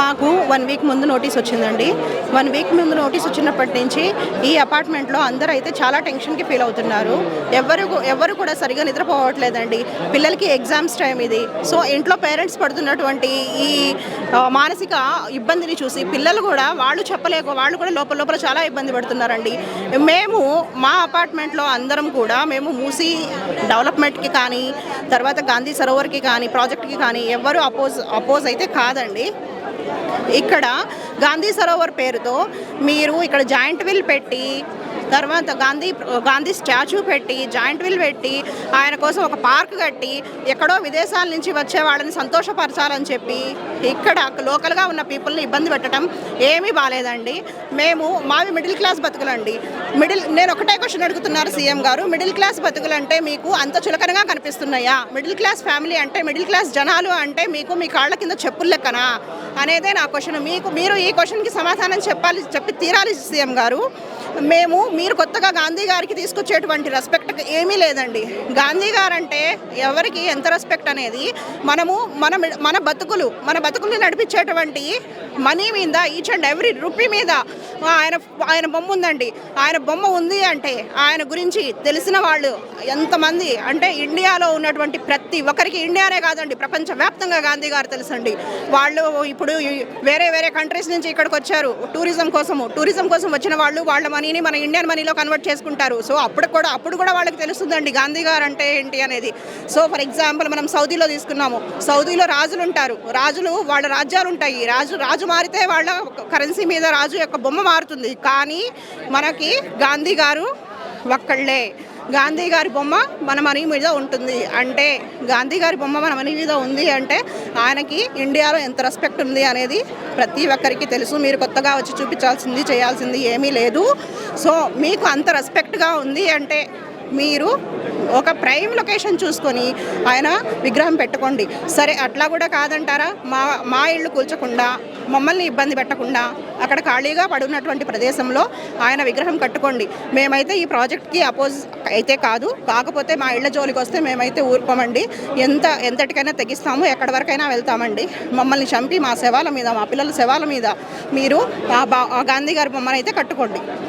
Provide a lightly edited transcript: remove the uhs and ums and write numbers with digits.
మాకు 1 వీక్ ముందు నోటీస్ వచ్చిందండి. 1 వీక్ ముందు నోటీస్ వచ్చినప్పటి నుంచి ఈ అపార్ట్మెంట్లో అందరూ అయితే చాలా టెన్షన్కి ఫీల్ అవుతున్నారు. ఎవరు కూడా సరిగా నిద్రపోవట్లేదండి. పిల్లలకి ఎగ్జామ్స్ టైం ఇది. సో ఇంట్లో పేరెంట్స్ పడుతున్నటువంటి ఈ మానసిక ఇబ్బందిని చూసి పిల్లలు కూడా వాళ్ళు కూడా లోపల చాలా ఇబ్బంది పడుతున్నారండి. మేము మా అపార్ట్మెంట్లో అందరం కూడా మేము మూసీ డెవలప్మెంట్కి కానీ, తర్వాత గాంధీ సరోవర్కి కానీ, ప్రాజెక్ట్కి కానీ ఎవరు అపోజ్ అయితే కాదండి. ఇక్కడ గాంధీ సరోవర్ పేరుతో మీరు ఇక్కడ జాయింట్ విల్ పెట్టి, తర్వాత గాంధీ స్టాచ్యూ పెట్టి, జాయింట్ విల్ పెట్టి, ఆయన కోసం ఒక పార్క్ కట్టి, ఎక్కడో విదేశాల నుంచి వచ్చే వాళ్ళని సంతోషపరచాలని చెప్పి ఇక్కడ లోకల్గా ఉన్న పీపుల్ని ఇబ్బంది పెట్టడం ఏమీ బాగాలేదండి. మావి మిడిల్ క్లాస్ బతుకులండి. నేను ఒకటే క్వశ్చన్ అడుగుతున్నారు సీఎం గారు, మిడిల్ క్లాస్ బతుకులు అంటే మీకు అంత చులకనగా కనిపిస్తున్నాయా? మిడిల్ క్లాస్ ఫ్యామిలీ అంటే, మిడిల్ క్లాస్ జనాలు అంటే మీకు మీ కాళ్ళ కింద చెప్పులు లెక్కనా అనేదే నా క్వశ్చన్. మీరు ఈ క్వశ్చన్కి సమాధానం చెప్పి తీరాలి సీఎం గారు. మీరు కొత్తగా గాంధీ గారికి తీసుకొచ్చేటువంటి రెస్పెక్ట్ ఏమీ లేదండి. గాంధీ గారు అంటే ఎవరికి ఎంత రెస్పెక్ట్ అనేది మన బతుకులు నడిపించేటువంటి మనీ మీద, ఈచ్ అండ్ ఎవ్రీ రూపీ మీద ఆయన బొమ్మ ఉందండి. ఆయన బొమ్మ ఉంది అంటే ఆయన గురించి తెలిసిన వాళ్ళు ఎంతమంది అంటే ఇండియాలో ఉన్నటువంటి ప్రతి ఒక్కరికి, ఇండియానే కాదండి ప్రపంచవ్యాప్తంగా గాంధీ గారు తెలుసండి. వాళ్ళు ఇప్పుడు వేరే కంట్రీస్ నుంచి ఇక్కడికి వచ్చారు టూరిజం కోసం వచ్చిన వాళ్ళు వాళ్ళ మనీని మన ఇండియన్ మనీలో కన్వర్ట్ చేసుకుంటారు. సో అప్పుడు కూడా వాళ్ళకి తెలుస్తుందండి గాంధీ గారు అంటే ఏంటి అనేది. సో ఫర్ ఎగ్జాంపుల్ మనం సౌదీలో తీసుకున్నాము. సౌదీలో రాజులు ఉంటారు. వాళ్ళ రాజ్యాలు ఉంటాయి. రాజు మారితే వాళ్ళ కరెన్సీ మీద రాజు యొక్క బొమ్మ మారుతుంది. కానీ మనకి గాంధీ గారు ఒక్కళ్ళే. గాంధీ గారి బొమ్మ మన మనీ మీద ఉంటుంది అంటే, గాంధీ గారి బొమ్మ మన మనీ మీద ఉంది అంటే ఆయనకి ఇండియాలో ఎంత రెస్పెక్ట్ ఉంది అనేది ప్రతి ఒక్కరికి తెలుసు. మీరు కొత్తగా వచ్చి చూపించాల్సింది చేయాల్సింది ఏమీ లేదు. సో మీకు అంత రెస్పెక్ట్గా ఉంది అంటే మీరు ఒక ప్రైమ్ లొకేషన్ చూసుకొని ఆయన విగ్రహం పెట్టుకోండి. సరే అట్లా కూడా కాదంటారా, మా ఇళ్ళు కూల్చకుండా, మమ్మల్ని ఇబ్బంది పెట్టకుండా అక్కడ ఖాళీగా పడున్నటువంటి ప్రదేశంలో ఆయన విగ్రహం కట్టుకోండి. మేమైతే ఈ ప్రాజెక్ట్కి అపోజ్ అయితే కాదు. కాకపోతే మా ఇళ్ళ జోలికి వస్తే మేమైతే ఊరుకోమండి. ఎంతటికైనా తెగిస్తాము, ఎక్కడి వరకైనా వెళ్తామండి. మమ్మల్ని చంపి మా శవాల మీద, మా పిల్లల శవాల మీద మీరు ఆ గాంధీ గారి బొమ్మనైతే కట్టుకోండి.